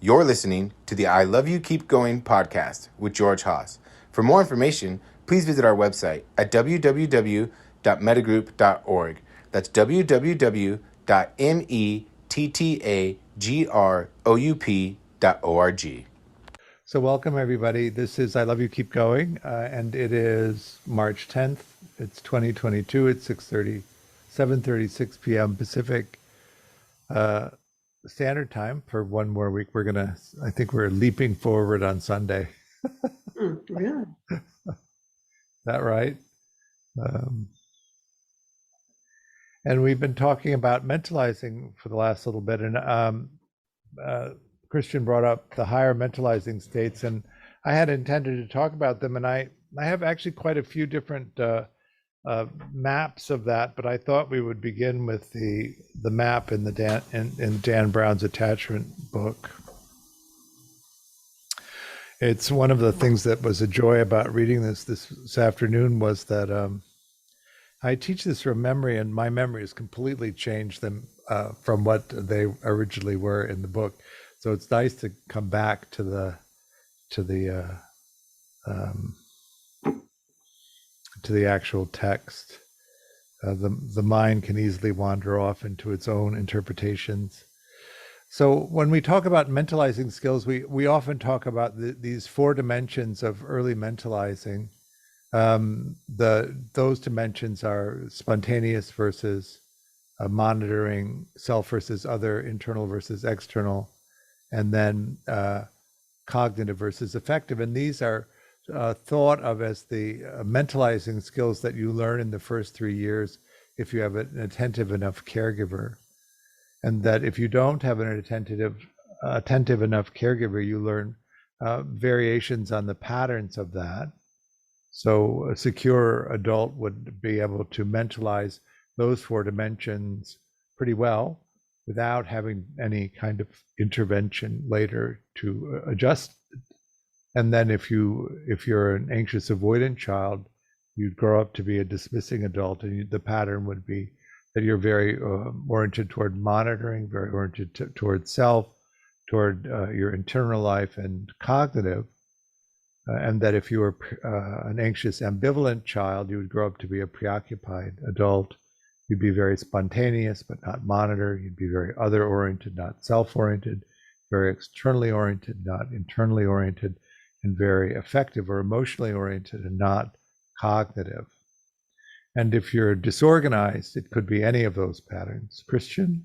You're listening to the I Love You Keep Going podcast with George Haas. For more information, please visit our website at www.mettagroup.org. That's www.mettagroup.org. So welcome everybody. This is I Love You Keep Going, and it is March 10th. It's 2022. It's 7:36 p.m. Pacific Standard Time for one more week. I think we're leaping forward on Sunday. Really? That right? And we've been talking about mentalizing for the last little bit, and Christian brought up the higher mentalizing states, and I had intended to talk about them, and I have actually quite a few different maps of that, but I thought we would begin with the map in Dan Brown's attachment book. It's one of the things that was a joy about reading this afternoon was that I teach this from memory, and my memory has completely changed them from what they originally were in the book. So it's nice to come back to the actual text. The mind can easily wander off into its own interpretations. So when we talk about mentalizing skills, we often talk about these four dimensions of early mentalizing. Those dimensions are spontaneous versus monitoring, self versus other, internal versus external, and then cognitive versus affective. And these are thought of as the mentalizing skills that you learn in the first 3 years if you have an attentive enough caregiver. And that if you don't have an attentive enough caregiver, you learn variations on the patterns of that. So a secure adult would be able to mentalize those four dimensions pretty well without having any kind of intervention later to adjust it. And then if you're an anxious avoidant child, you'd grow up to be a dismissing adult, and the pattern would be that you're very oriented toward monitoring, very oriented toward self, toward your internal life and cognitive. And that if you were an anxious ambivalent child, you would grow up to be a preoccupied adult. You'd be very spontaneous, but not monitor. You'd be very other-oriented, not self-oriented, very externally oriented, not internally oriented, and very affective or emotionally oriented and not cognitive. And if you're disorganized, it could be any of those patterns. Christian?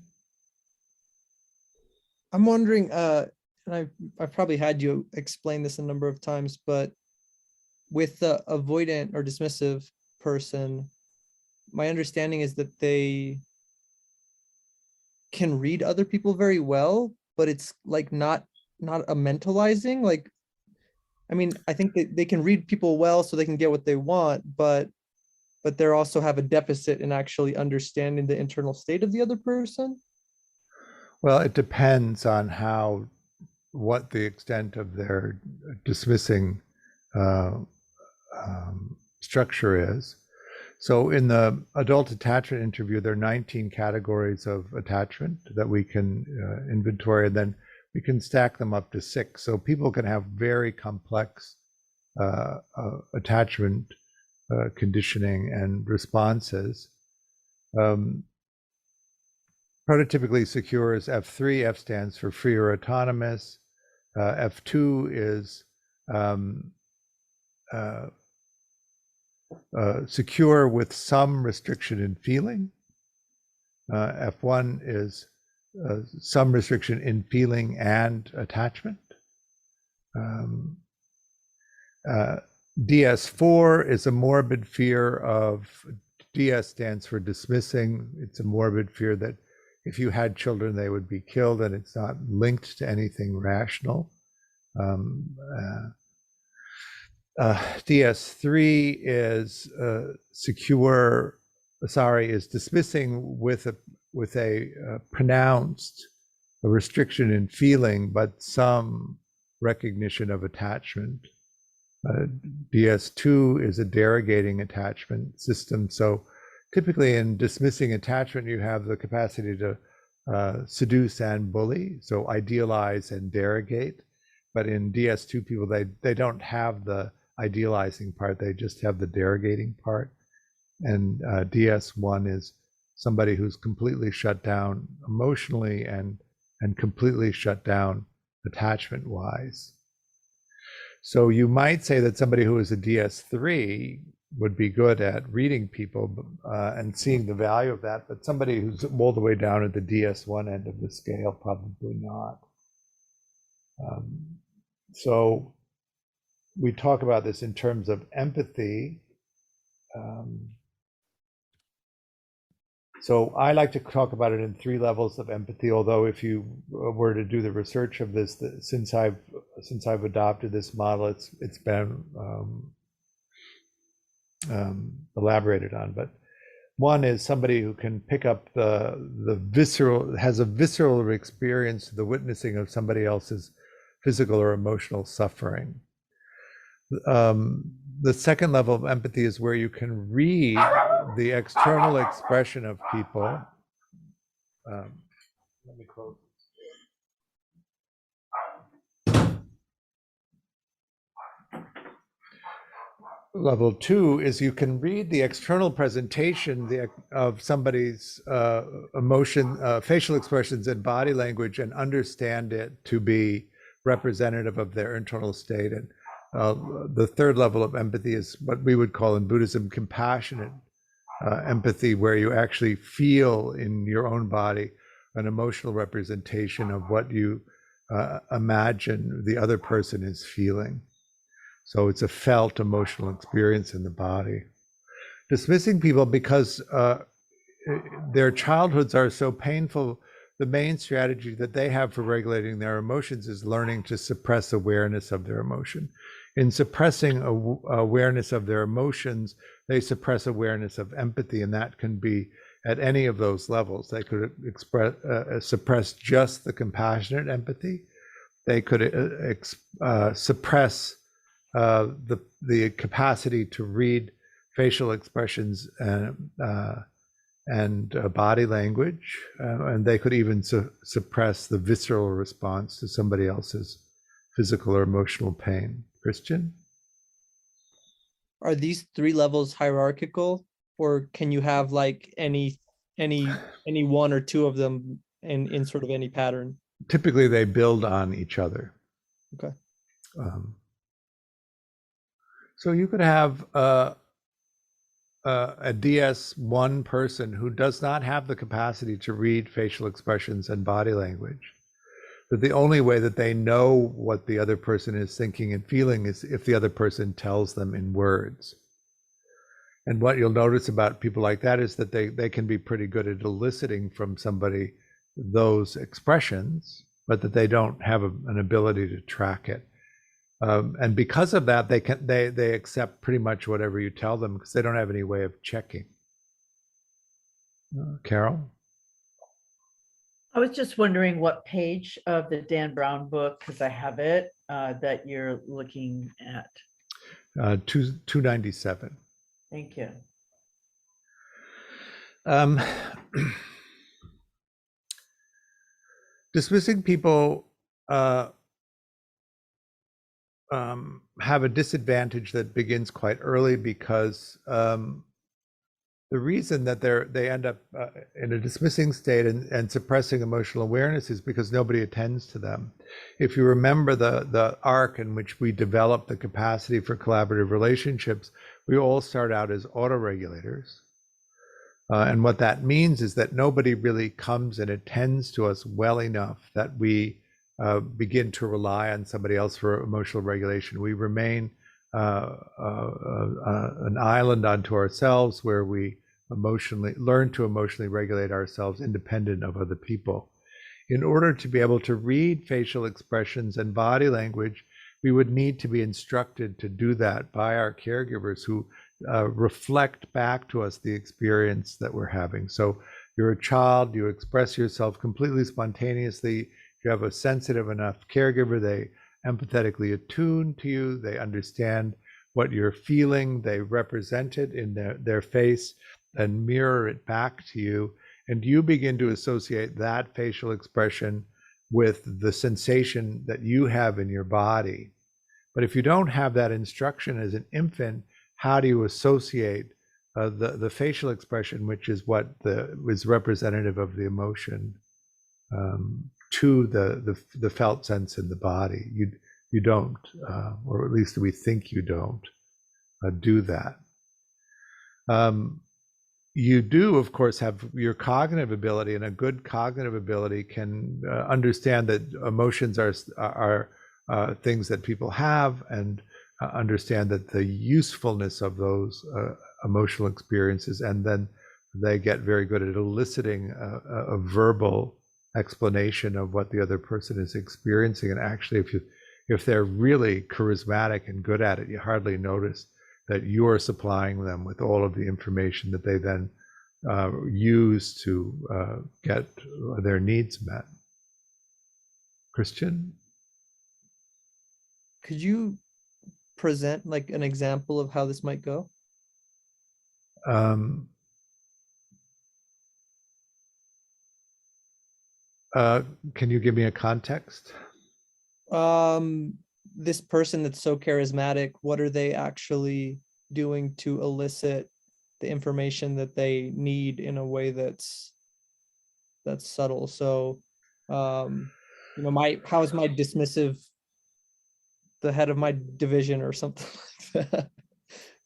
I'm wondering, and I've probably had you explain this a number of times, but with the avoidant or dismissive person, my understanding is that they can read other people very well, but it's like not a mentalizing. Like, I mean, I think that they can read people well so they can get what they want, but they also have a deficit in actually understanding the internal state of the other person. Well, it depends on what the extent of their dismissing structure is. So in the adult attachment interview, there are 19 categories of attachment that we can inventory, and then we can stack them up to 6. So people can have very complex attachment conditioning and responses. Prototypically secure is F3. F stands for free or autonomous. F2 is secure with some restriction in feeling. F1 is some restriction in feeling and attachment. DS4 is a morbid fear of, DS stands for dismissing. It's a morbid fear that if you had children, they would be killed, and it's not linked to anything rational. DS3 is is dismissing with a pronounced restriction in feeling, but some recognition of attachment. DS2 is a derogating attachment system. So typically in dismissing attachment, you have the capacity to seduce and bully, so idealize and derogate. But in DS2 people, they don't have the idealizing part, they just have the derogating part. And DS1 is somebody who's completely shut down emotionally and completely shut down attachment wise. So you might say that somebody who is a DS3 would be good at reading people and seeing the value of that, but somebody who's all the way down at the DS1 end of the scale, probably not. So we talk about this in terms of empathy. So I like to talk about it in 3 levels of empathy, although if you were to do the research of this, since I've adopted this model, it's been elaborated on. But one is somebody who can pick up the visceral, has a visceral experience, the witnessing of somebody else's physical or emotional suffering. The second level of empathy is where you can read the external expression of people. Let me close. Level 2 is you can read the external presentation of somebody's emotion, facial expressions and body language, and understand it to be representative of their internal state. And the third level of empathy is what we would call in Buddhism compassionate empathy, where you actually feel in your own body an emotional representation of what you imagine the other person is feeling. So it's a felt emotional experience in the body. Dismissing people because their childhoods are so painful, the main strategy that they have for regulating their emotions is learning to suppress awareness of their emotion. In suppressing awareness of their emotions, they suppress awareness of empathy, and that can be at any of those levels. They could suppress just the compassionate empathy. They could suppress the capacity to read facial expressions and body language, and they could even suppress the visceral response to somebody else's physical or emotional pain. Christian? Are these 3 levels hierarchical, or can you have like any 1 or 2 of them in sort of any pattern? Typically, they build on each other. Okay. So you could have a DS1 person who does not have the capacity to read facial expressions and body language. That the only way that they know what the other person is thinking and feeling is if the other person tells them in words. And what you'll notice about people like that is that they can be pretty good at eliciting from somebody those expressions, but that they don't have an ability to track it. And because of that, they accept pretty much whatever you tell them because they don't have any way of checking. Carol? I was just wondering what page of the Dan Brown book, because I have it, that you're looking at. 297. Thank you. Dismissing people have a disadvantage that begins quite early because the reason that they end up in a dismissing state and suppressing emotional awareness is because nobody attends to them. If you remember the arc in which we develop the capacity for collaborative relationships, we all start out as autoregulators. And what that means is that nobody really comes and attends to us well enough that we begin to rely on somebody else for emotional regulation. We remain an island unto ourselves where we learn to emotionally regulate ourselves independent of other people. In order to be able to read facial expressions and body language, we would need to be instructed to do that by our caregivers who reflect back to us the experience that we're having. So you're a child, you express yourself completely spontaneously. If you have a sensitive enough caregiver, they empathetically attune to you, they understand what you're feeling, they represent it in their face and mirror it back to you, and you begin to associate that facial expression with the sensation that you have in your body. But if you don't have that instruction as an infant, how do you associate the facial expression, which is what is representative of the emotion, to the felt sense in the body? You don't, or at least we think you don't do that. You do, of course, have your cognitive ability, and a good cognitive ability can understand that emotions are things that people have, and understand that the usefulness of those emotional experiences, and then they get very good at eliciting a verbal explanation of what the other person is experiencing. And actually, if they're really charismatic and good at it, you hardly notice that you're supplying them with all of the information that they then use to get their needs met. Christian? Could you present like an example of how this might go? Can you give me a context? This person that's so charismatic, what are they actually doing to elicit the information that they need in a way that's subtle? So, how is my dismissive the head of my division or something like that?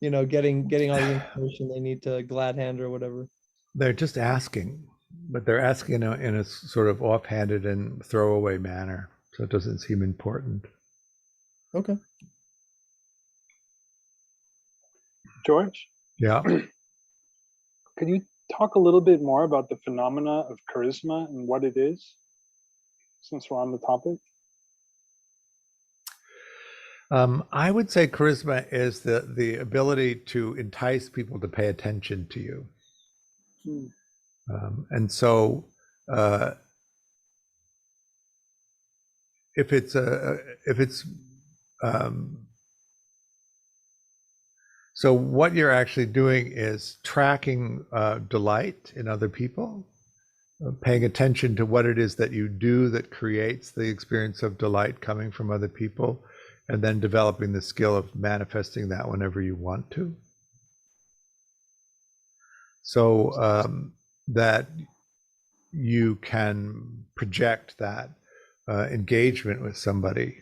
Getting all the information they need to glad hand or whatever. They're just asking, but they're asking in a sort of offhanded and throwaway manner, so it doesn't seem important. Okay. George? Yeah. Could you talk a little bit more about the phenomena of charisma and what it is, since we're on the topic? I would say charisma is the ability to entice people to pay attention to you. And so so what you're actually doing is tracking delight in other people, paying attention to what it is that you do that creates the experience of delight coming from other people, and then developing the skill of manifesting that whenever you want to. So that you can project that engagement with somebody.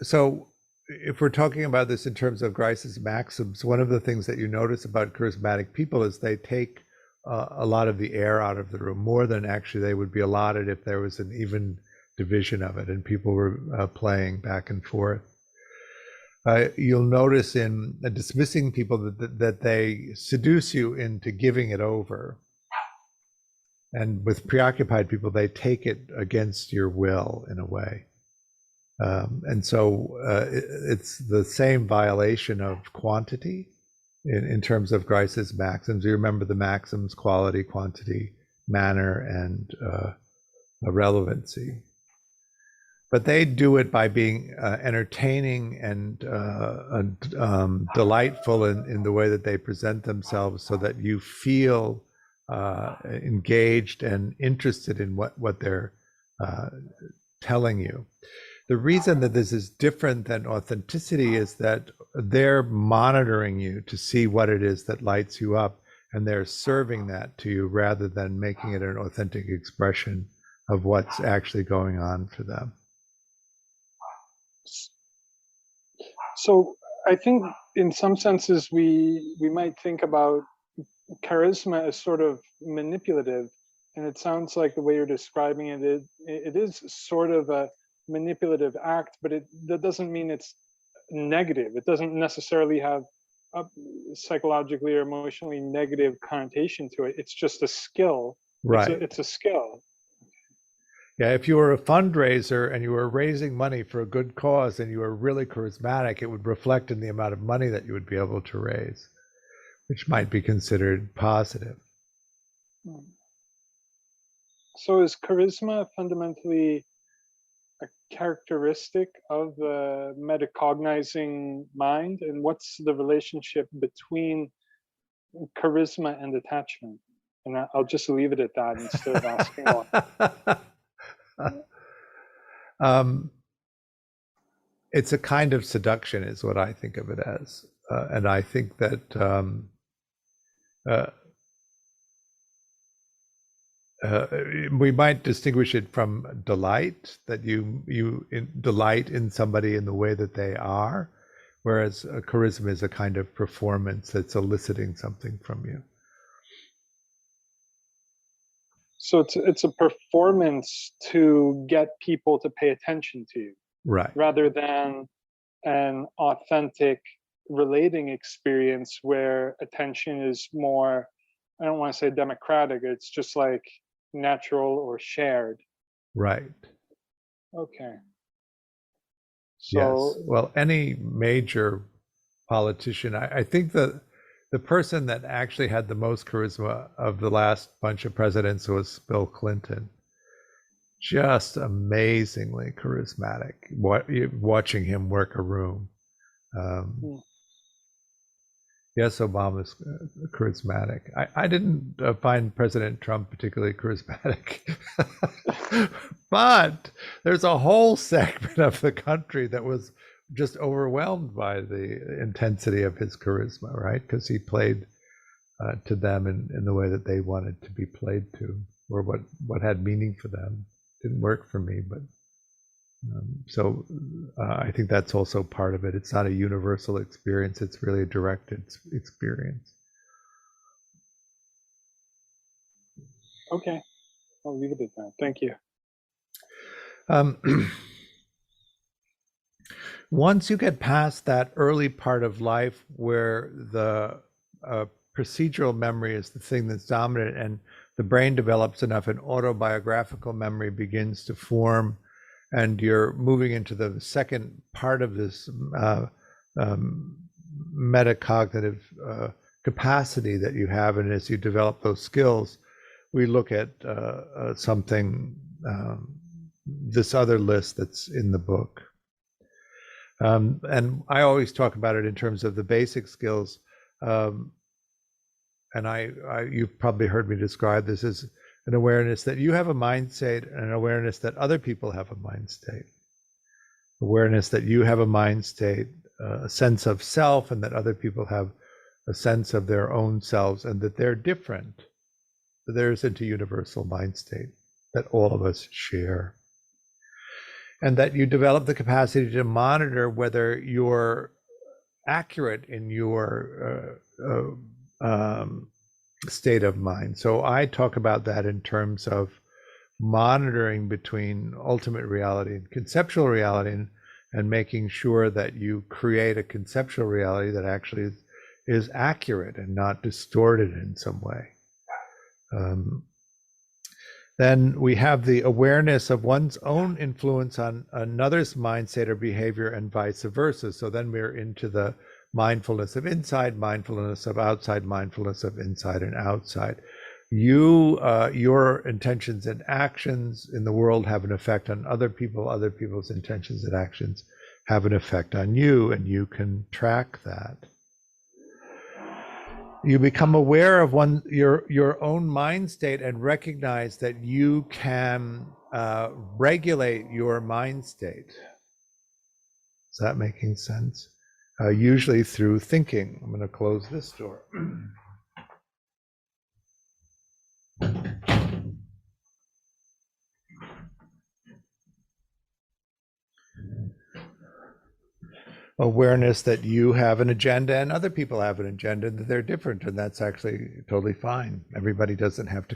So if we're talking about this in terms of Grice's maxims, one of the things that you notice about charismatic people is they take a lot of the air out of the room, more than actually they would be allotted if there was an even division of it and people were playing back and forth. You'll notice in dismissing people that they seduce you into giving it over. And with preoccupied people, they take it against your will in a way. And so it's the same violation of quantity in terms of Grice's maxims. You remember the maxims: quality, quantity, manner, and relevancy. But they do it by being entertaining and delightful in the way that they present themselves, so that you feel engaged and interested in what they're telling you. The reason that this is different than authenticity is that they're monitoring you to see what it is that lights you up, and they're serving that to you rather than making it an authentic expression of what's actually going on for them. So I think in some senses we might think about charisma as sort of manipulative, and it sounds like the way you're describing it is sort of a manipulative act, but that doesn't mean it's negative. It doesn't necessarily have a psychologically or emotionally negative connotation to it. It's just a skill. Right. It's a skill. Yeah, if you were a fundraiser and you were raising money for a good cause and you were really charismatic, it would reflect in the amount of money that you would be able to raise, which might be considered positive. So is charisma fundamentally a characteristic of the metacognizing mind? And what's the relationship between charisma and attachment? And I'll just leave it at that instead of asking more. It's a kind of seduction, is what I think of it as, and I think that we might distinguish it from delight, that you delight in somebody in the way that they are, whereas charisma is a kind of performance that's eliciting something from you. So it's a performance to get people to pay attention to you, Right. rather than an authentic relating experience where attention is more, I don't want to say democratic, it's just like natural or shared. Right. Okay. Yes. So Well, any major politician, I think that the person that actually had the most charisma of the last bunch of presidents was Bill Clinton. Just amazingly charismatic, watching him work a room. Yes, Obama's charismatic. I didn't find President Trump particularly charismatic. But there's a whole segment of the country that was just overwhelmed by the intensity of his charisma, right? Because he played to them in the way that they wanted to be played to, or what had meaning for them. Didn't work for me, but so I think that's also part of it. It's not a universal experience. It's really a directed experience. okay, I'll leave it at that. Thank you. Once you get past that early part of life where the procedural memory is the thing that's dominant, and the brain develops enough and autobiographical memory begins to form, and you're moving into the second part of this metacognitive capacity that you have, and as you develop those skills, we look at something, this other list that's in the book. And I always talk about it in terms of the basic skills. And you've probably heard me describe this as an awareness that you have a mind state, and an awareness that other people have a mind state. Awareness that you have a mind state, a sense of self, and that other people have a sense of their own selves, and that they're different. That there isn't a universal mind state that all of us share. And that you develop the capacity to monitor whether you're accurate in your state of mind. So I talk about that in terms of monitoring between ultimate reality and conceptual reality, and making sure that you create a conceptual reality that actually is accurate and not distorted in some way. Then we have the awareness of one's own influence on another's mind state or behavior, and vice versa. So then we're into the mindfulness of inside, mindfulness of outside, mindfulness of inside and outside. Your intentions and actions in the world have an effect on other people. Other people's intentions and actions have an effect on you, and you can track that. You become aware of your own mind state and recognize that you can regulate your mind state. Is that making sense? Usually through thinking. I'm going to close this door. Awareness that you have an agenda and other people have an agenda, and that they're different, and that's actually totally fine. Everybody doesn't have to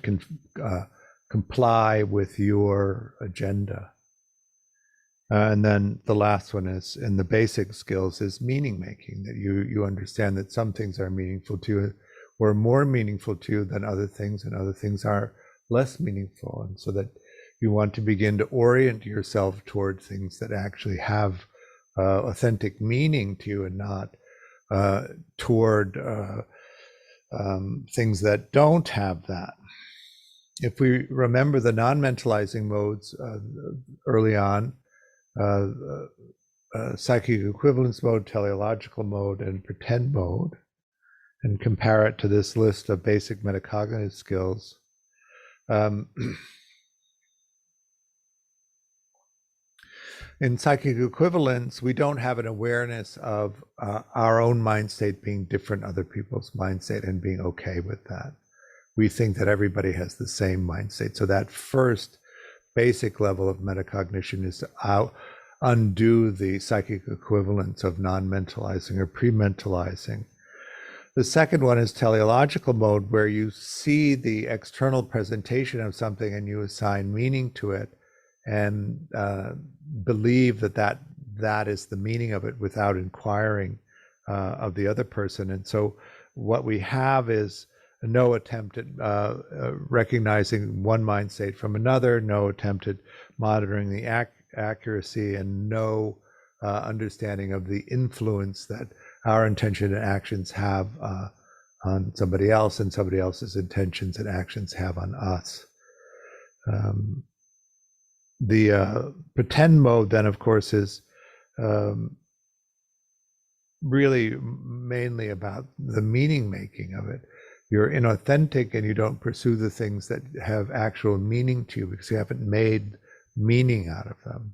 comply with your agenda. And then the last one is, in the basic skills, is meaning making, that you understand that some things are meaningful to you, or more meaningful to you than other things, and other things are less meaningful. And so that you want to begin to orient yourself toward things that actually have authentic meaning to you, and not toward things that don't have that. If we remember the non-mentalizing modes early on, psychic equivalence mode, teleological mode, and pretend mode, and compare it to this list of basic metacognitive skills. In psychic equivalence, we don't have an awareness of our own mind state being different other people's mind state and being okay with that. We think that everybody has the same mind state. So that first basic level of metacognition is to undo the psychic equivalence of non-mentalizing or pre-mentalizing. The second one is teleological mode, where you see the external presentation of something and you assign meaning to it and believe that is the meaning of it without inquiring of the other person. And so what we have is no attempt at recognizing one mind state from another, no attempt at monitoring the accuracy, and no understanding of the influence that our intention and actions have on somebody else, and somebody else's intentions and actions have on us. The pretend mode then, of course, is really mainly about the meaning making of it. You're inauthentic and you don't pursue the things that have actual meaning to you because you haven't made meaning out of them.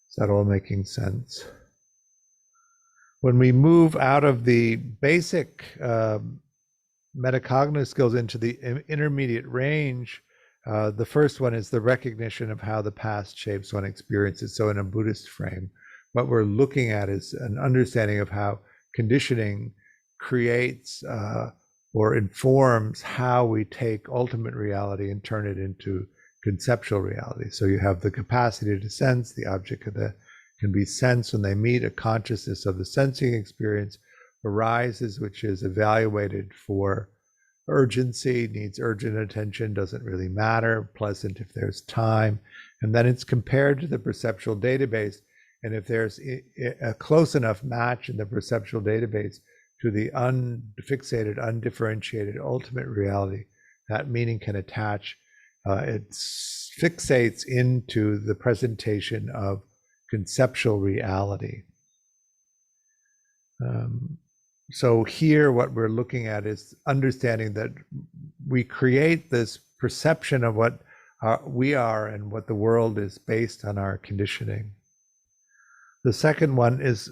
Is that all making sense? When we move out of the basic metacognitive skills into the intermediate range, the first one is the recognition of how the past shapes one experiences. So in a Buddhist frame, what we're looking at is an understanding of how conditioning creates or informs how we take ultimate reality and turn it into conceptual reality. So you have the capacity to sense, the object can be sensed when they meet. A consciousness of the sensing experience arises, which is evaluated for urgency, needs urgent attention, doesn't really matter, pleasant if there's time. And then it's compared to the perceptual database. And if there's a close enough match in the perceptual database to the unfixated, undifferentiated ultimate reality, that meaning can attach. It fixates into the presentation of conceptual reality. So here what we're looking at is understanding that we create this perception of what we are and what the world is based on our conditioning. The second one is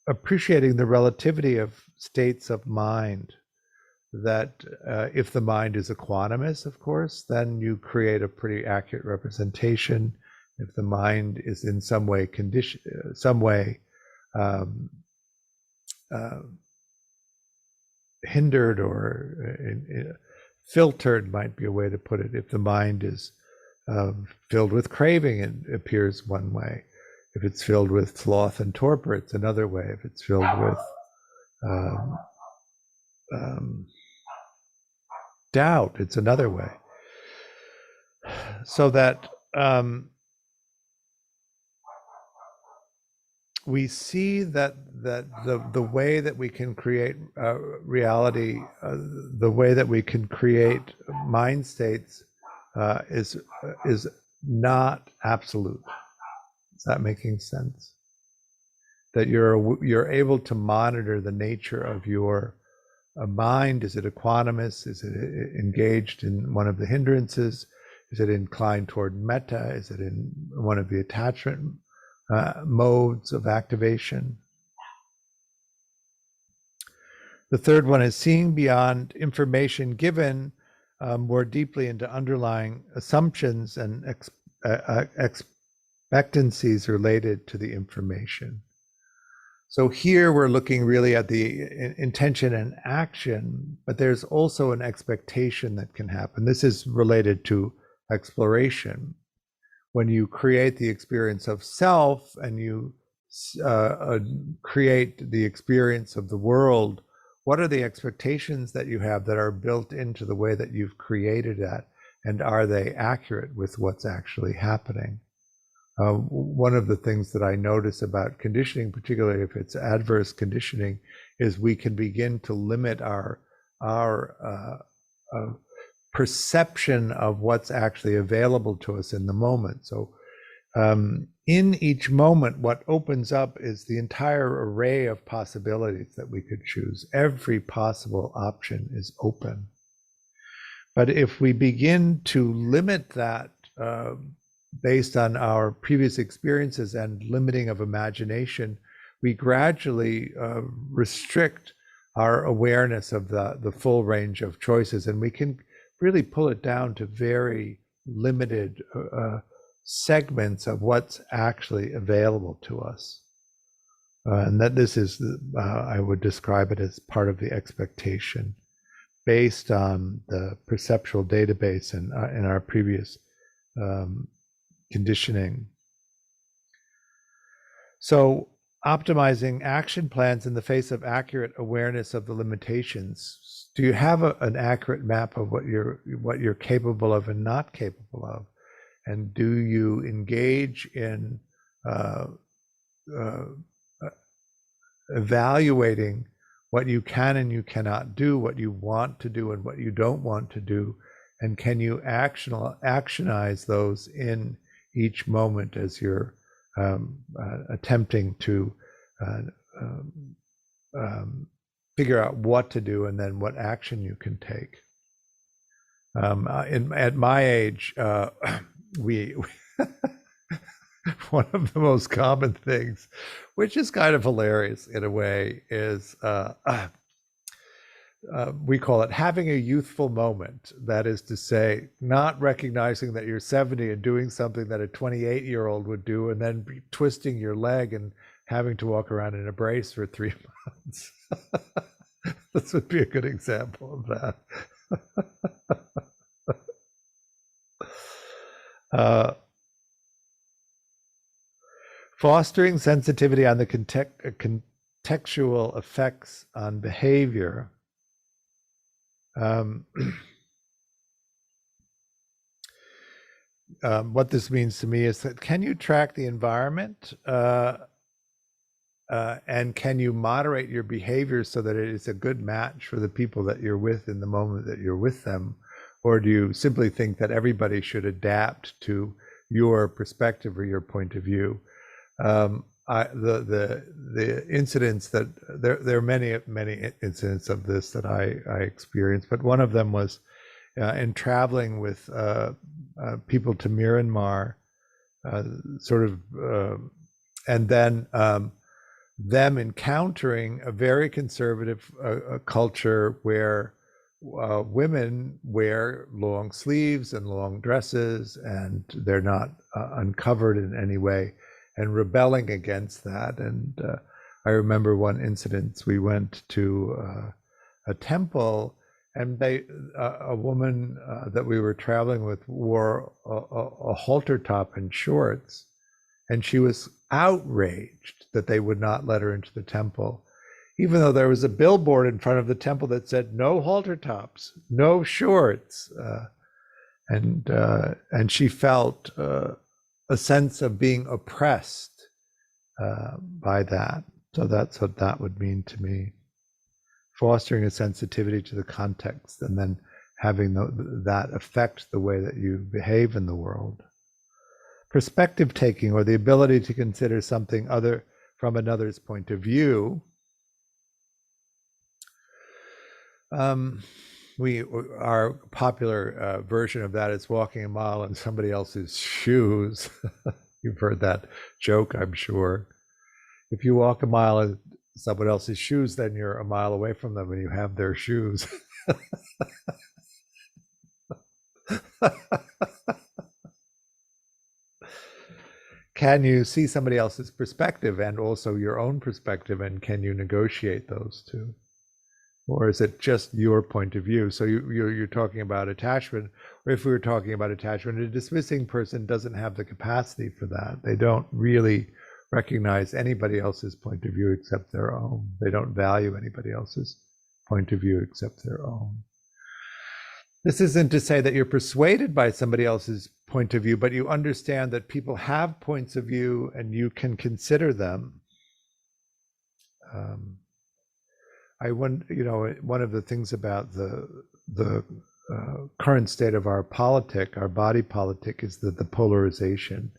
appreciating the relativity of states of mind, that if the mind is equanimous, of course, then you create a pretty accurate representation. If the mind is in some way hindered or filtered, might be a way to put it. If the mind is filled with craving, it appears one way. If it's filled with sloth and torpor, it's another way. If it's filled with doubt, it's another way. So that we see that the way that we can create reality, the way that we can create mind states is not absolute. Is that making sense? That you're able to monitor the nature of your mind. Is it equanimous? Is it engaged in one of the hindrances? Is it inclined toward metta? Is it in one of the attachment modes of activation? The third one is seeing beyond information given more deeply into underlying assumptions and expectancies related to the information. So here we're looking really at the intention and action, but there's also an expectation that can happen. This is related to exploration. When you create the experience of self and you create the experience of the world, what are the expectations that you have that are built into the way that you've created that? And are they accurate with what's actually happening? One of the things that I notice about conditioning, particularly if it's adverse conditioning, is we can begin to limit our perception of what's actually available to us in the moment. So in each moment, what opens up is the entire array of possibilities that we could choose. Every possible option is open. But if we begin to limit that based on our previous experiences and limiting of imagination, we gradually restrict our awareness of the full range of choices, and we can really pull it down to very limited segments of what's actually available to us. And that this is, I would describe it as part of the expectation based on the perceptual database in our previous conditioning. So optimizing action plans in the face of accurate awareness of the limitations. Do you have an accurate map of what you're capable of and not capable of? And do you engage in evaluating what you can and you cannot do, what you want to do and what you don't want to do, and can you actionize those in each moment as you're attempting to figure out what to do and then what action you can take. At my age, we one of the most common things, which is kind of hilarious in a way, is we call it having a youthful moment. That is to say, not recognizing that you're 70 and doing something that a 28-year-old would do, and then twisting your leg and having to walk around in a brace for 3 months. This would be a good example of that. Fostering sensitivity on the contextual effects on behavior. What this means to me is that, can you track the environment and can you moderate your behavior so that it is a good match for the people that you're with in the moment that you're with them? Or do you simply think that everybody should adapt to your perspective or your point of view? The incidents that there are many incidents of this that I experienced, but one of them was in traveling with people to Myanmar, and then them encountering a very conservative culture where women wear long sleeves and long dresses, and they're not uncovered in any way, and rebelling against that. And I remember one incident, we went to a temple, and a woman that we were traveling with wore a halter top and shorts, and she was outraged that they would not let her into the temple, even though there was a billboard in front of the temple that said no halter tops, no shorts, and she felt a sense of being oppressed by that. So that's what that would mean to me. Fostering a sensitivity to the context and then having that affect the way that you behave in the world. Perspective taking, or the ability to consider something other from another's point of view. Our popular version of that is walking a mile in somebody else's shoes. You've heard that joke, I'm sure. If you walk a mile in someone else's shoes, then you're a mile away from them and you have their shoes. Can you see somebody else's perspective and also your own perspective, and can you negotiate those two? Or is it just your point of view? So you're talking about attachment, or if we were talking about attachment, a dismissing person doesn't have the capacity for that. They don't really recognize anybody else's point of view except their own. They don't value anybody else's point of view except their own. This isn't to say that you're persuaded by somebody else's point of view, but you understand that people have points of view and you can consider them. One of the things about the current state of our body politic, is that the polarization,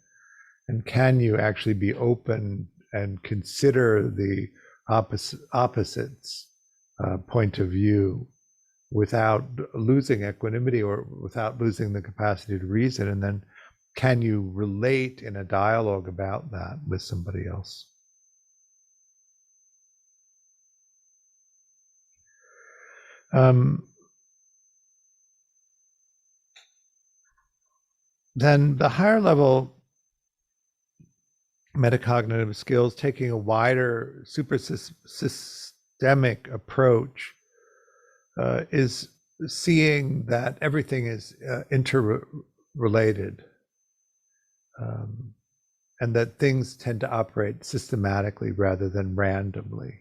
And can you actually be open and consider the opposites point of view without losing equanimity or without losing the capacity to reason? And then can you relate in a dialogue about that with somebody else? Then the higher level metacognitive skills, taking a wider, super systemic approach, is seeing that everything is interrelated, and that things tend to operate systematically rather than randomly.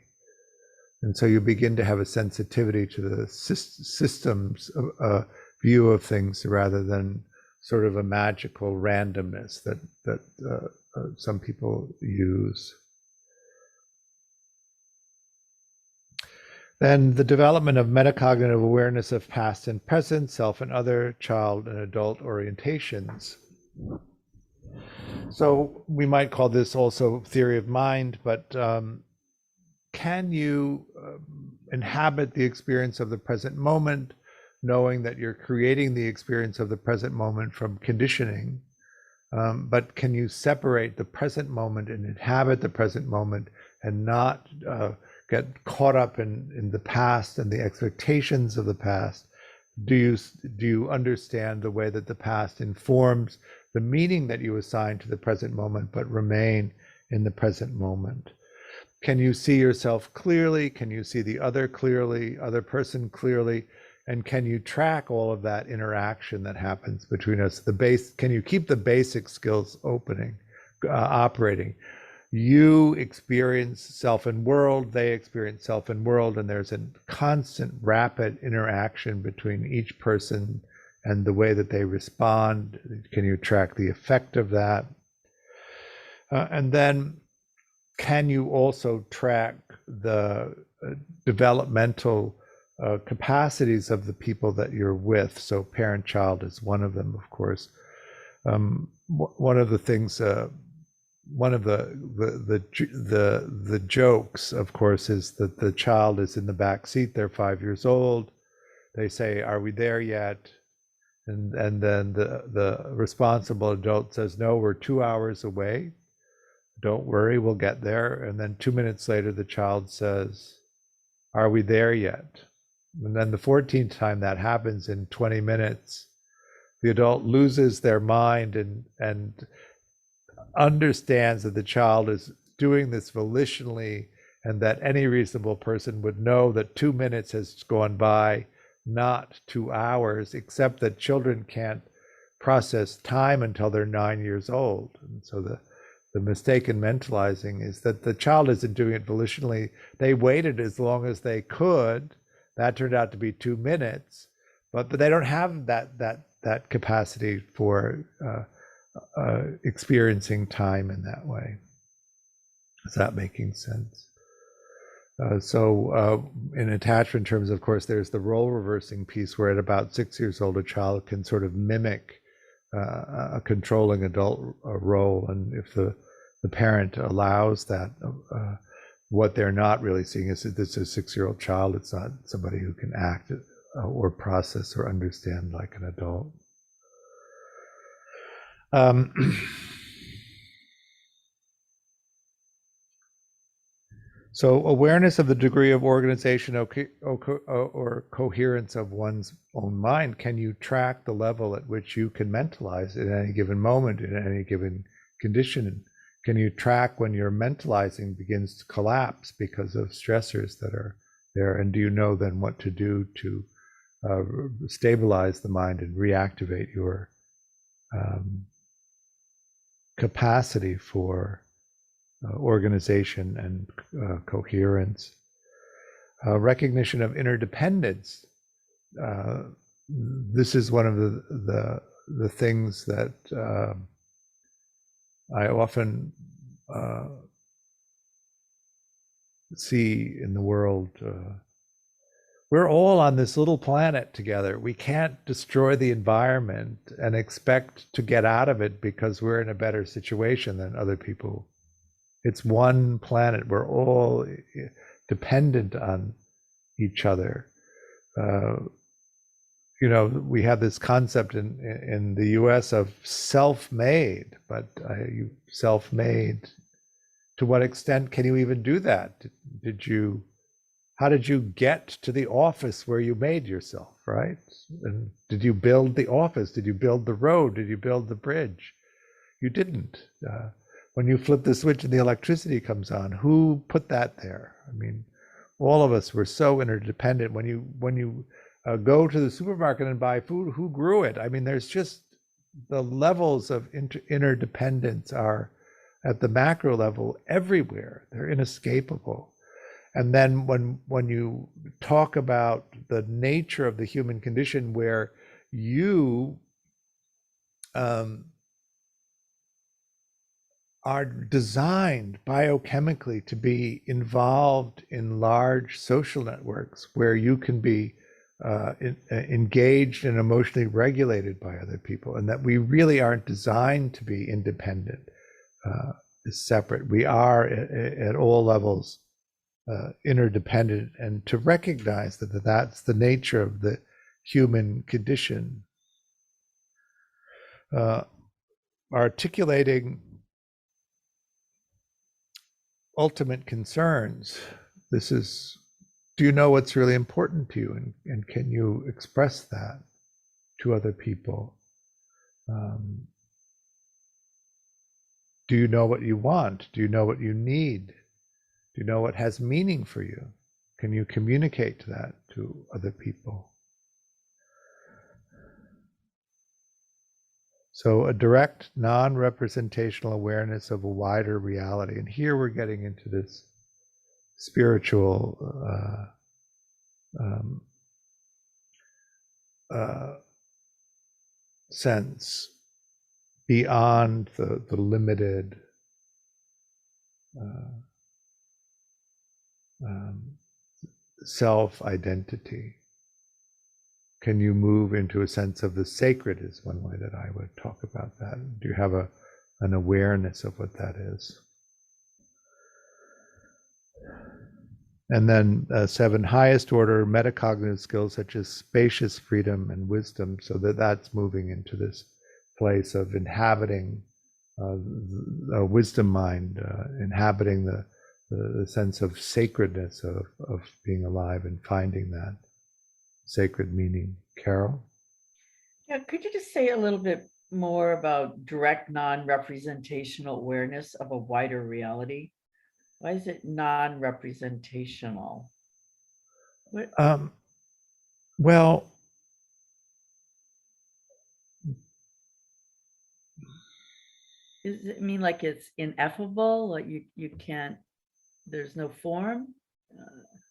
And so you begin to have a sensitivity to the systems view of things rather than sort of a magical randomness that some people use. Then the development of metacognitive awareness of past and present, self and other, child and adult orientations. So we might call this also theory of mind, but can you inhabit the experience of the present moment, knowing that you're creating the experience of the present moment from conditioning? But can you separate the present moment and inhabit the present moment and not get caught up in the past and the expectations of the past? Do you understand the way that the past informs the meaning that you assign to the present moment, but remain in the present moment? Can you see yourself clearly? Can you see the other clearly, other person clearly? And can you track all of that interaction that happens between us? Can you keep the basic skills operating? You experience self and world, they experience self and world, and there's a constant rapid interaction between each person and the way that they respond. Can you track the effect of that? And then can you also track the developmental capacities of the people that you're with? So parent-child is one of them, of course. One of the things, one of the jokes, of course, is that the child is in the back seat. They're 5 years old. They say, "Are we there yet?" And then the responsible adult says, "No, we're 2 hours away. Don't worry, we'll get there." And then 2 minutes later, the child says, "Are we there yet?" And then the 14th time that happens in 20 minutes, the adult loses their mind and understands that the child is doing this volitionally, and that any reasonable person would know that 2 minutes has gone by, not 2 hours, except that children can't process time until they're 9 years old. And so the mistake in mentalizing is that the child isn't doing it volitionally. They waited as long as they could. That turned out to be 2 minutes, but they don't have that capacity for experiencing time in that way. Is that making sense? So in attachment terms, of course, there's the role reversing piece where at about 6 years old, a child can sort of mimic a controlling adult role. And if the parent allows that, what they're not really seeing is that this is a 6-year-old child. It's not somebody who can act or process or understand like an adult. So awareness of the degree of organization or coherence of one's own mind. Can you track the level at which you can mentalize at any given moment, in any given condition? Can you track when your mentalizing begins to collapse because of stressors that are there? And do you know then what to do to stabilize the mind and reactivate your capacity for organization and coherence? Recognition of interdependence. This is one of the things that I often see in the world we're all on this little planet together. We can't destroy the environment and expect to get out of it because we're in a better situation than other people. It's one planet. We're all dependent on each other. We have this concept in the US of self-made, but self-made, to what extent can you even do that? How did you get to the office where you made yourself, right? And did you build the office? Did you build the road? Did you build the bridge? You didn't. When you flip the switch and the electricity comes on, who put that there? I mean, all of us were so interdependent. When you go to the supermarket and buy food, who grew it? I mean, there's just the levels of interdependence are at the macro level everywhere. They're inescapable. And then when you talk about the nature of the human condition, where you are designed biochemically to be involved in large social networks where you can be engaged and emotionally regulated by other people, and that we really aren't designed to be independent, separate. We are at all levels interdependent, and to recognize that that's the nature of the human condition. Articulating ultimate concerns. Do you know what's really important to you, and can you express that to other people? Do you know what you want? Do you know what you need? Do you know what has meaning for you? Can you communicate that to other people? So a direct, non-representational awareness of a wider reality. And here we're getting into this spiritual sense beyond the limited self-identity. Can you move into a sense of the sacred is one way that I would talk about that. Do you have an awareness of what that is? And then 7 highest order metacognitive skills such as spacious freedom and wisdom, so that's moving into this place of inhabiting a wisdom mind, inhabiting the sense of sacredness of being alive and finding that sacred meaning. Carol? Yeah, could you just say a little bit more about direct non-representational awareness of a wider reality? Why is it non-representational? Well, Does it mean like it's ineffable? Like you can't, there's no form?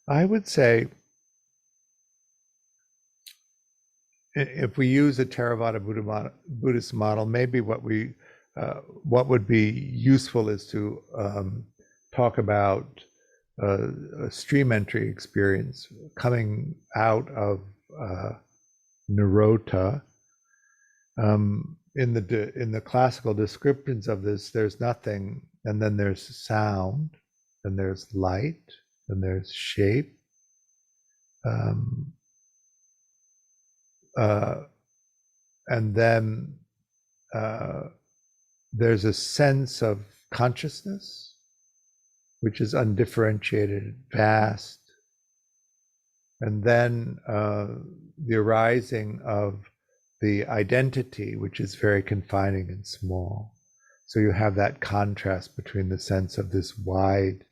I would say if we use a Theravada Buddhist model, maybe what would be useful is to talk about a stream entry experience coming out of Nirota. In the classical descriptions of this, there's nothing, and then there's sound, and there's light, and there's shape. And then there's a sense of consciousness, which is undifferentiated, vast. And then the arising of the identity, which is very confining and small. So you have that contrast between the sense of this wide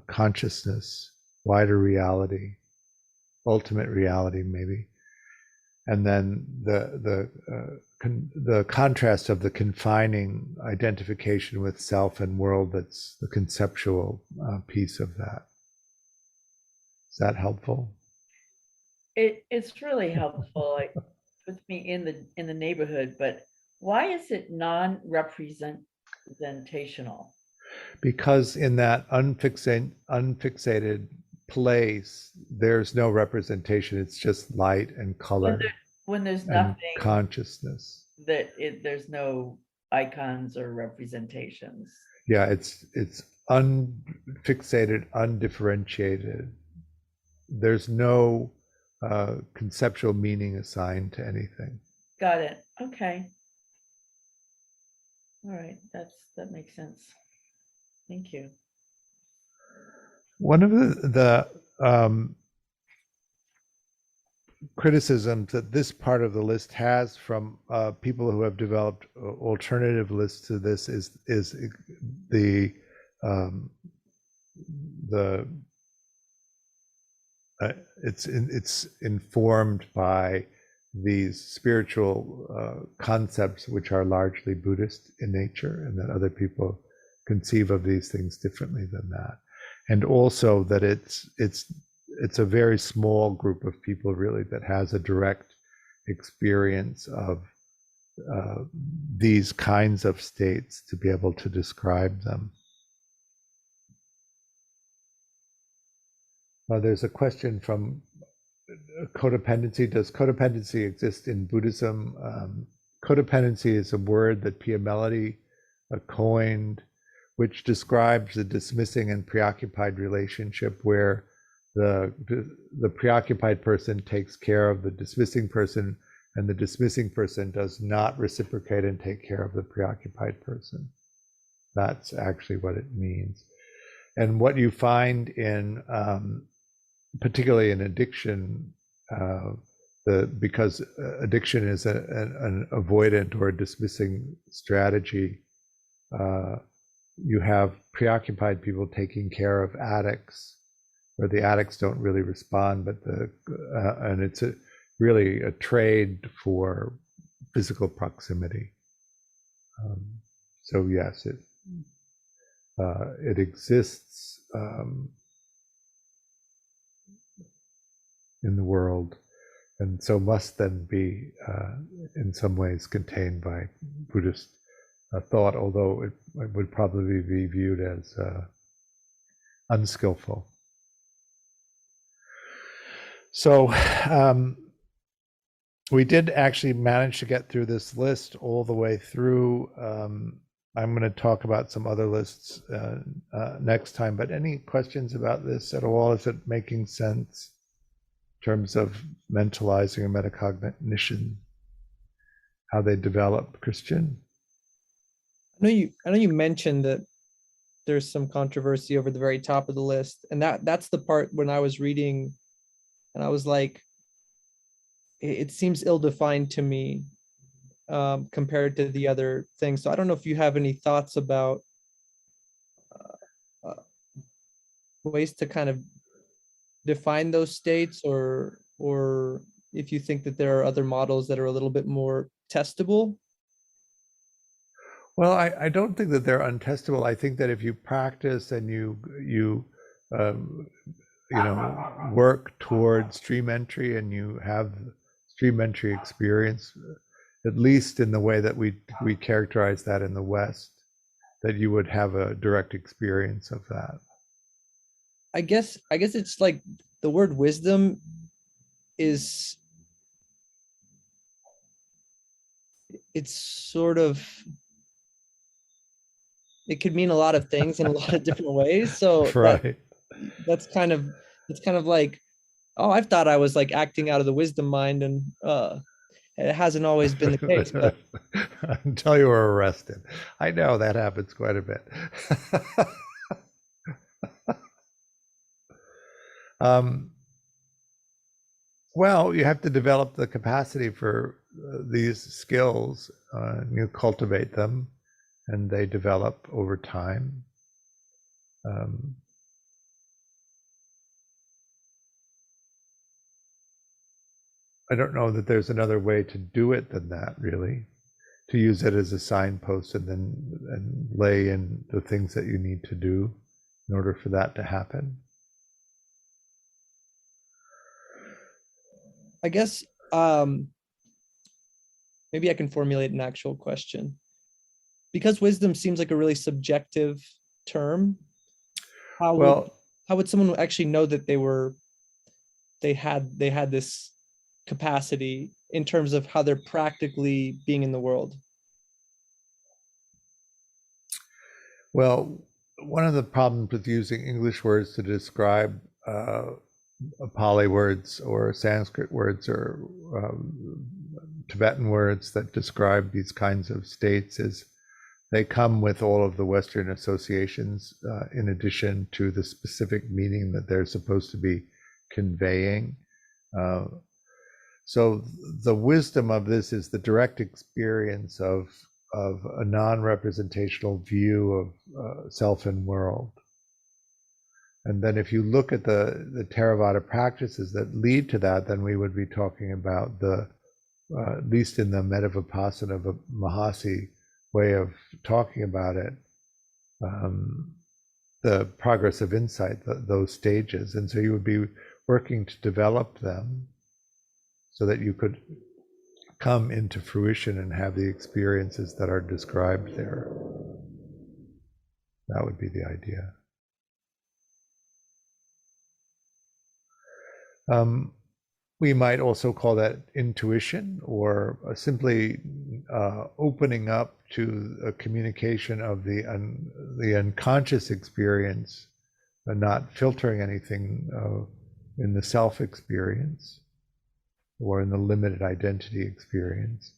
consciousness, wider reality, ultimate reality maybe, and then the contrast of the confining identification with self and world. That's the conceptual piece of that. Is that helpful? It's really helpful. It puts me in the neighborhood, but why is it non-representational? Because in that unfixated place, there's no representation. It's just light and color When there's and nothing consciousness. there's no icons or representations. Yeah, it's unfixated, undifferentiated. There's no conceptual meaning assigned to anything. Got it. Okay. All right, that makes sense. Thank you. One of the criticisms that this part of the list has from people who have developed alternative lists to this is the it's informed by these spiritual concepts which are largely Buddhist in nature, and that other people conceive of these things differently than that, and also that it's a very small group of people really that has a direct experience of these kinds of states to be able to describe them. There's a question from codependency. Does codependency exist in Buddhism? Codependency is a word that Pia Mellody coined, which describes the dismissing and preoccupied relationship where the preoccupied person takes care of the dismissing person, and the dismissing person does not reciprocate and take care of the preoccupied person. That's actually what it means. And what you find in particularly in addiction, because addiction is an avoidant or a dismissing strategy, you have preoccupied people taking care of addicts, where the addicts don't really respond, but and it's really a trade for physical proximity. So yes, it exists in the world, and so must then be in some ways contained by Buddhist thought, although it would probably be viewed as unskillful. So we did actually manage to get through this list all the way through. I'm going to talk about some other lists next time, but any questions about this at all? Is it making sense in terms of mentalizing and metacognition, how they develop? Christian? I know you mentioned that there's some controversy over the very top of the list, and that's the part when I was reading and I was like, it seems ill-defined to me compared to the other things. So I don't know if you have any thoughts about ways to kind of define those states, or if you think that there are other models that are a little bit more testable. Well, I don't think that they're untestable. I think that if you practice and you work towards stream entry, and you have stream entry experience, at least in the way that we characterize that in the West, that you would have a direct experience of that. I guess it's like the word wisdom is, it's sort of, it could mean a lot of things in a lot of different ways. So right. It's kind of like, oh, I've thought I was like acting out of the wisdom mind, and it hasn't always been the case. But until you were arrested. I know that happens quite a bit. Well, you have to develop the capacity for these skills. You cultivate them, and they develop over time. I don't know that there's another way to do it than that, really, to use it as a signpost and lay in the things that you need to do in order for that to happen. I guess maybe I can formulate an actual question. Because wisdom seems like a really subjective term. Well, how would someone actually know that they had this capacity in terms of how they're practically being in the world? Well, one of the problems with using English words to describe Pali words or Sanskrit words or Tibetan words that describe these kinds of states is they come with all of the Western associations in addition to the specific meaning that they're supposed to be conveying. So the wisdom of this is the direct experience of a non-representational view of self and world. And then if you look at the Theravada practices that lead to that, then we would be talking about at least in the Metta-Vipassana Mahasi way of talking about it, the progress of insight, those stages. And so you would be working to develop them so that you could come into fruition and have the experiences that are described there. That would be the idea. We might also call that intuition, or simply opening up to a communication of the unconscious experience, but not filtering anything in the self experience or in the limited identity experience.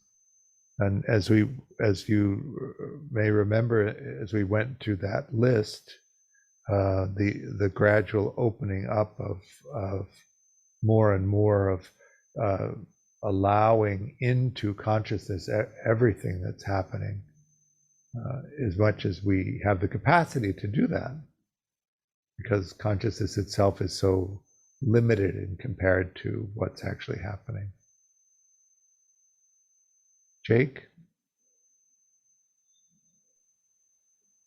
And as you may remember, as we went through that list, the gradual opening up of more and more of allowing into consciousness everything that's happening, as much as we have the capacity to do that, because consciousness itself is so limited and compared to what's actually happening. Jake?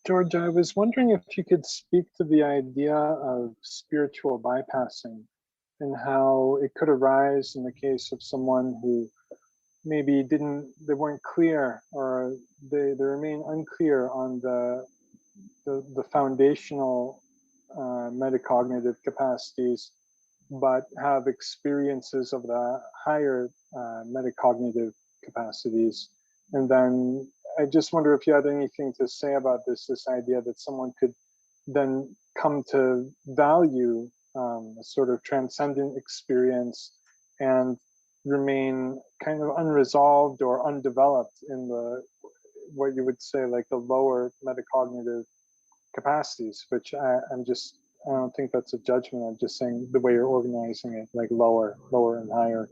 George, I was wondering if you could speak to the idea of spiritual bypassing and how it could arise in the case of someone who maybe they weren't clear, or they remain unclear on the foundational metacognitive capacities, but have experiences of the higher metacognitive capacities. And then I just wonder if you had anything to say about this idea that someone could then come to value a sort of transcendent experience and remain kind of unresolved or undeveloped in what you would say like the lower metacognitive capacities, which I don't think that's a judgment. I'm just saying the way you're organizing it, like lower and higher.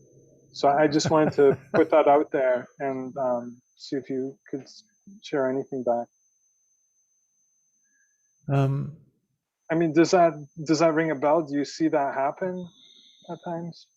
So I just wanted to put that out there and see if you could share anything back. I mean, does that ring a bell? Do you see that happen at times?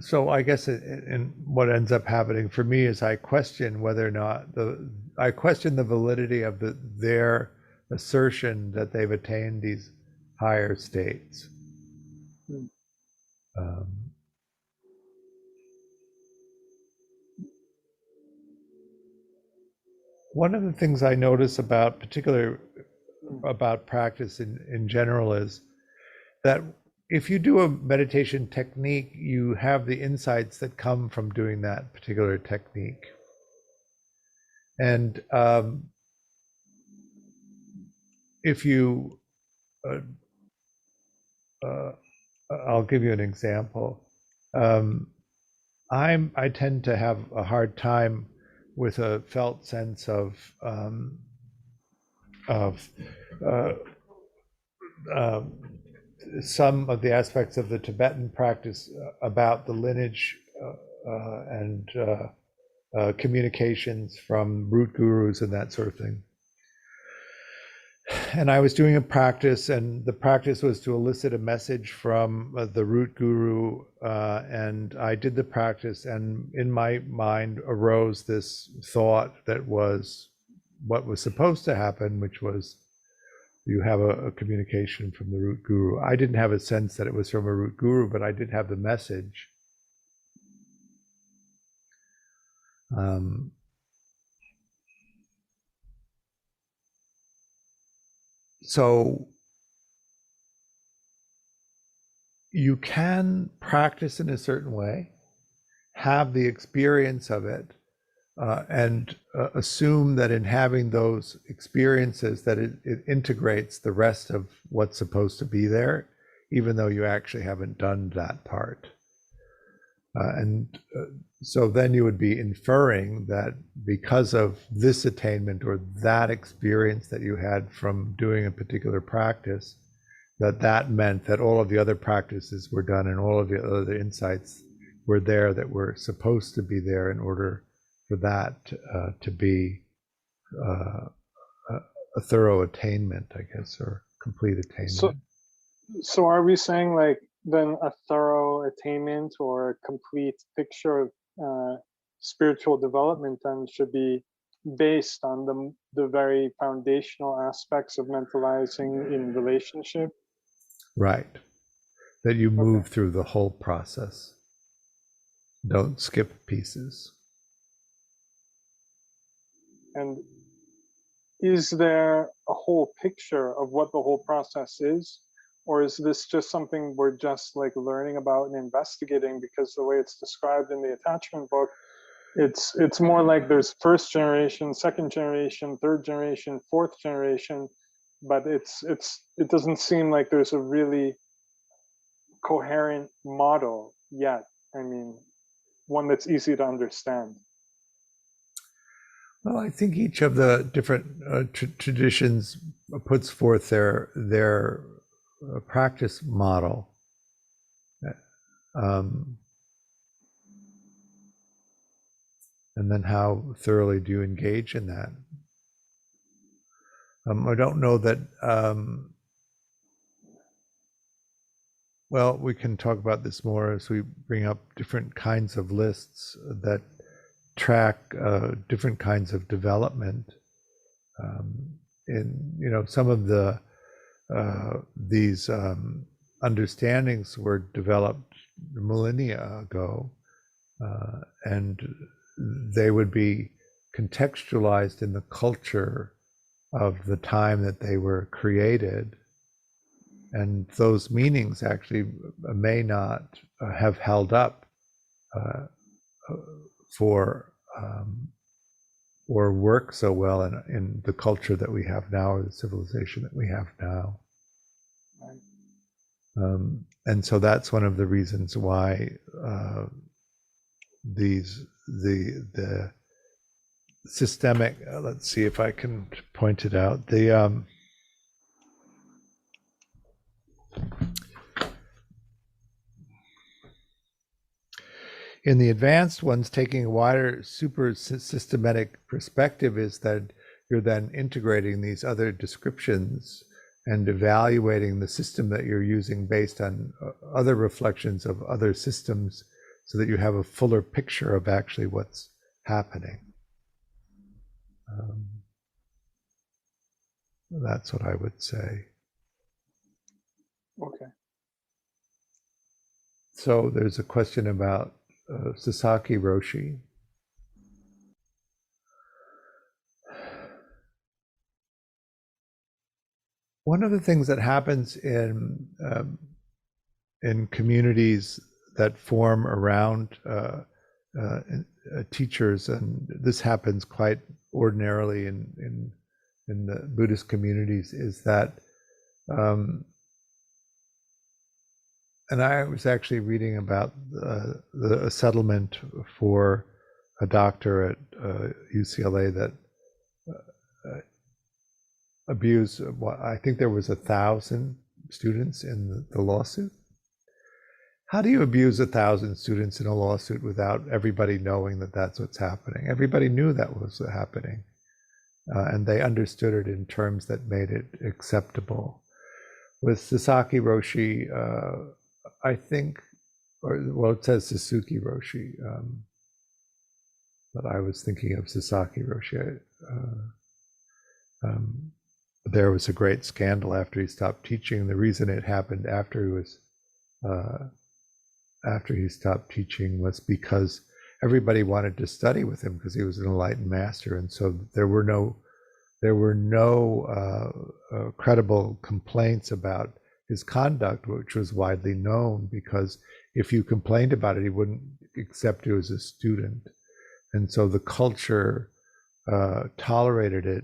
So I guess and what ends up happening for me is I question whether or not I question the validity of their assertion that they've attained these higher states. One of the things I notice particularly about practice in general is that if you do a meditation technique, you have the insights that come from doing that particular technique. And if you, I'll give you an example. I tend to have a hard time with a felt sense of some of the aspects of the Tibetan practice about the lineage and communications from root gurus and that sort of thing. And I was doing a practice, and the practice was to elicit a message from the root guru, and I did the practice, and in my mind arose this thought that was what was supposed to happen, which was you have a communication from the root guru. I didn't have a sense that it was from a root guru, but I did have the message. So you can practice in a certain way, have the experience of it, and assume that in having those experiences that it integrates the rest of what's supposed to be there, even though you actually haven't done that part. So then you would be inferring that because of this attainment or that experience that you had from doing a particular practice, that meant that all of the other practices were done and all of the other insights were there that were supposed to be there in order for that to be a thorough attainment, I guess, or complete attainment. So are we saying like then a thorough attainment or a complete picture of spiritual development then should be based on the very foundational aspects of mentalizing in relationship? Right. That you move through the whole process. Don't skip pieces. And is there a whole picture of what the whole process is? Or is this just something we're just like learning about and investigating? Because the way it's described in the attachment book, it's more like there's first generation, second generation, third generation, fourth generation, but it doesn't seem like there's a really coherent model yet. I mean, one that's easy to understand. Well, I think each of the different traditions puts forth their practice model. And then how thoroughly do you engage in that? I don't know that, well, we can talk about this more as we bring up different kinds of lists that track different kinds of development. In some of these understandings were developed millennia ago, and they would be contextualized in the culture of the time that they were created, and those meanings actually may not have held up for or work so well in the culture that we have now, or the civilization that we have now. And so that's one of the reasons why the systemic, let's see if I can point it out, in the advanced ones, taking a wider super systematic perspective is that you're then integrating these other descriptions and evaluating the system that you're using based on other reflections of other systems, so that you have a fuller picture of actually what's happening. That's what I would say. Okay. So there's a question about Sasaki Roshi. One of the things that happens in communities that form around teachers, and this happens quite ordinarily in the Buddhist communities, is that, and I was actually reading about a settlement for a doctor at UCLA that abused, I think there was 1,000 students in the lawsuit. How do you abuse 1,000 students in a lawsuit without everybody knowing that that's what's happening? Everybody knew that was happening, and they understood it in terms that made it acceptable. With Sasaki Roshi, I think, well, it says Suzuki Roshi, but I was thinking of Sasaki Roshi. there was a great scandal after he stopped teaching. The reason it happened after he stopped teaching was because everybody wanted to study with him because he was an enlightened master, and so there were no credible complaints about his conduct, which was widely known, because if you complained about it, he wouldn't accept you as a student. And so the culture tolerated it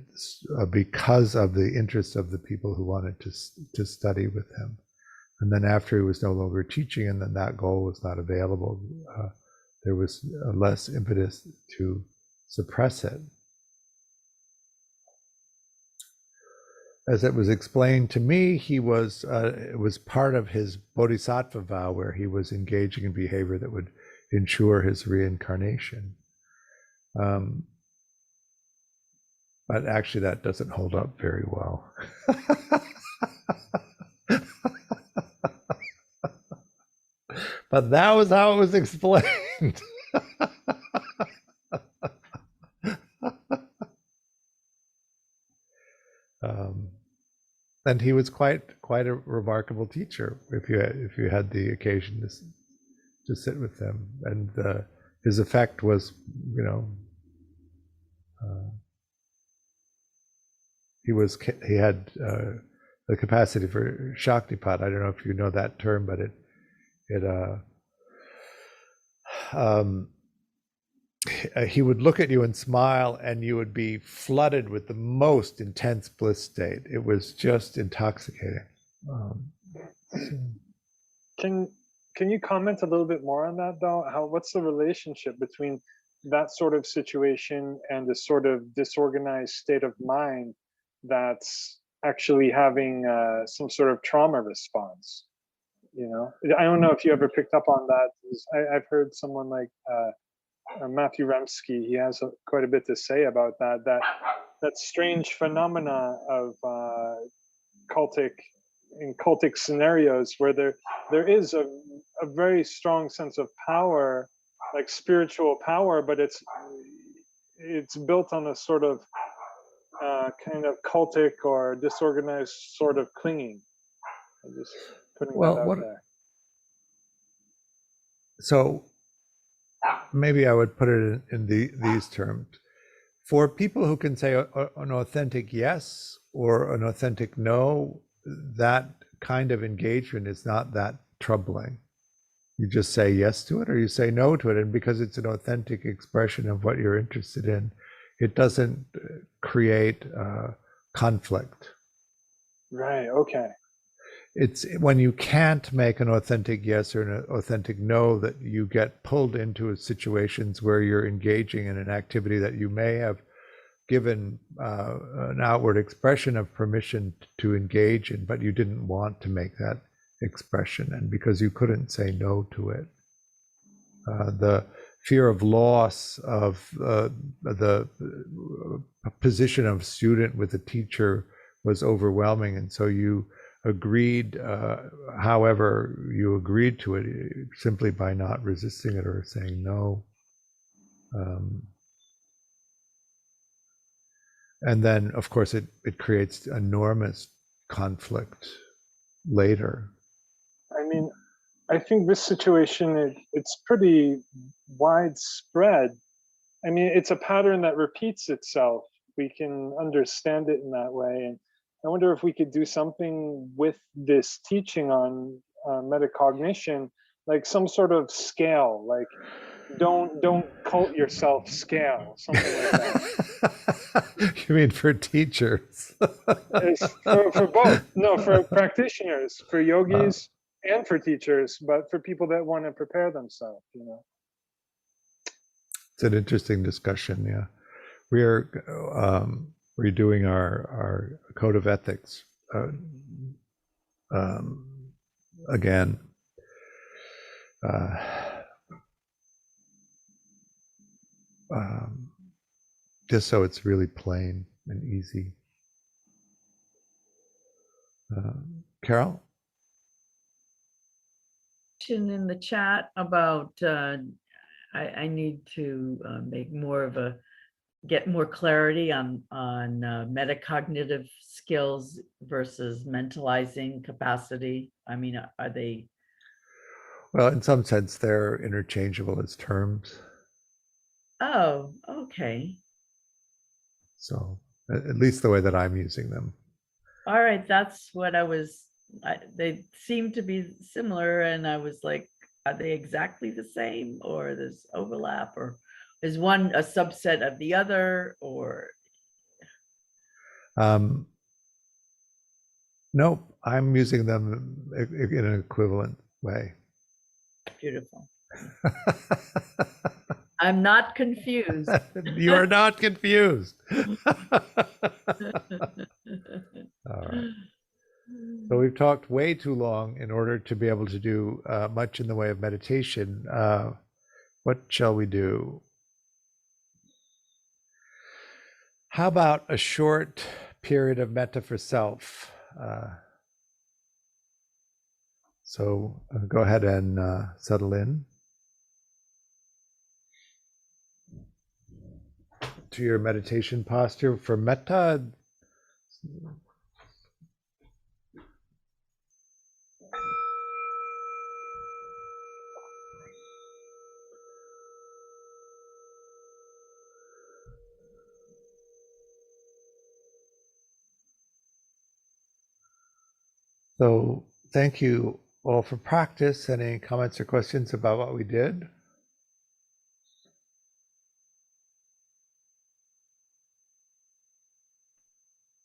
because of the interest of the people who wanted to study with him. And then after he was no longer teaching, and then that goal was not available, there was less impetus to suppress it. As it was explained to me, it was part of his bodhisattva vow, where he was engaging in behavior that would ensure his reincarnation. But actually, that doesn't hold up very well. But that was how it was explained. And he was quite a remarkable teacher. If you had the occasion to sit with him, and his effect was, he had the capacity for Shaktipat. I don't know if you know that term, but he would look at you and smile, and you would be flooded with the most intense bliss state. It was just intoxicating. Can you comment a little bit more on that, though? What's the relationship between that sort of situation and the sort of disorganized state of mind that's actually having some sort of trauma response? I don't know if you ever picked up on that. I've heard someone like Matthew Remsky. He has quite a bit to say about that strange phenomena of cultic scenarios, where there is a very strong sense of power, like spiritual power, but it's built on a sort of kind of cultic or disorganized sort of clinging. I'm just putting that out there. So maybe I would put it in these terms. For people who can say an authentic yes or an authentic no, that kind of engagement is not that troubling. You just say yes to it or you say no to it, and because it's an authentic expression of what you're interested in, it doesn't create conflict. Right, okay. It's when you can't make an authentic yes or an authentic no that you get pulled into situations where you're engaging in an activity that you may have given an outward expression of permission to engage in, but you didn't want to make that expression, and because you couldn't say no to it. The fear of loss of the position of student with a teacher was overwhelming, and so you agreed, however you agreed to it, simply by not resisting it or saying no. And then, of course, it creates enormous conflict later. I mean, I think this situation, it's pretty widespread. I mean, it's a pattern that repeats itself. We can understand it in that way. And I wonder if we could do something with this teaching on metacognition, like some sort of scale, like don't cult yourself scale, something like that. You mean for teachers? for both. No, for practitioners, for yogis, and for teachers, but for people that want to prepare themselves, It's an interesting discussion. Yeah, we're redoing our code of ethics again. Just so it's really plain and easy. Carol? In the chat about I need to make more of a get more clarity on metacognitive skills versus mentalizing capacity? I mean, are they? Well, in some sense, they're interchangeable as terms. Oh, okay. So at least the way that I'm using them. All right, that's what they seem to be similar, and I was like, are they exactly the same, or there's overlap, or is one a subset of the other, or? Nope, I'm using them in an equivalent way. Beautiful. I'm not confused. You are not confused. All right. So we've talked way too long in order to be able to do much in the way of meditation. What shall we do? How about a short period of metta for self? So go ahead and settle in to your meditation posture. For metta, so thank you all for practice. Any comments or questions about what we did?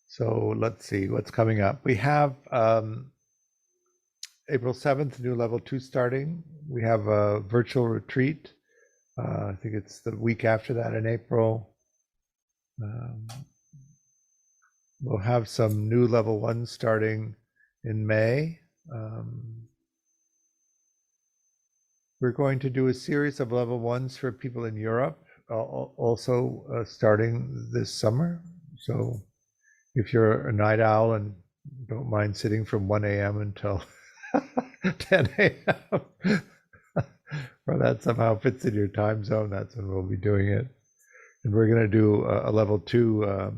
So let's see what's coming up. We have April 7th, new level 2 starting. We have a virtual retreat. I think it's the week after that in April. We'll have some new level 1 starting in May. We're going to do a series of level 1s for people in Europe, also starting this summer. So if you're a night owl and don't mind sitting from 1 a.m. until 10 a.m., or that somehow fits in your time zone, that's when we'll be doing it. And we're going to do a level 2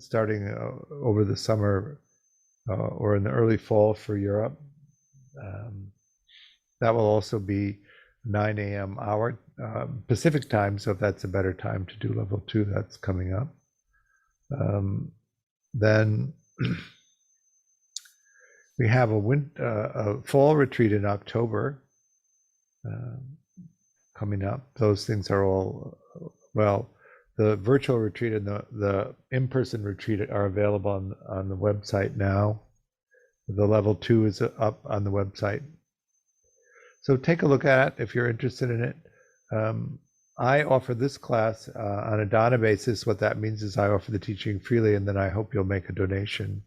starting over the summer or in the early fall for Europe. That will also be 9 a.m. our Pacific time, so if that's a better time to do level 2, that's coming up. Then we have a fall retreat in October coming up. Those things are all, well, the virtual retreat and the in-person retreat are available on the website now. The level 2 is up on the website. So take a look at it if you're interested in it. I offer this class on a dana basis. What that means is I offer the teaching freely, and then I hope you'll make a donation.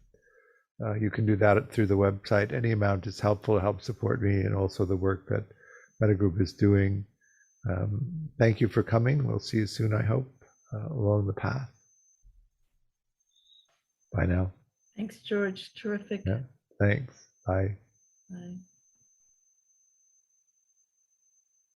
You can do that through the website. Any amount is helpful to help support me and also the work that Mettagroup is doing. Thank you for coming. We'll see you soon, I hope, along the path. Bye now. Thanks, George. Terrific. Yeah, thanks. Bye. Bye.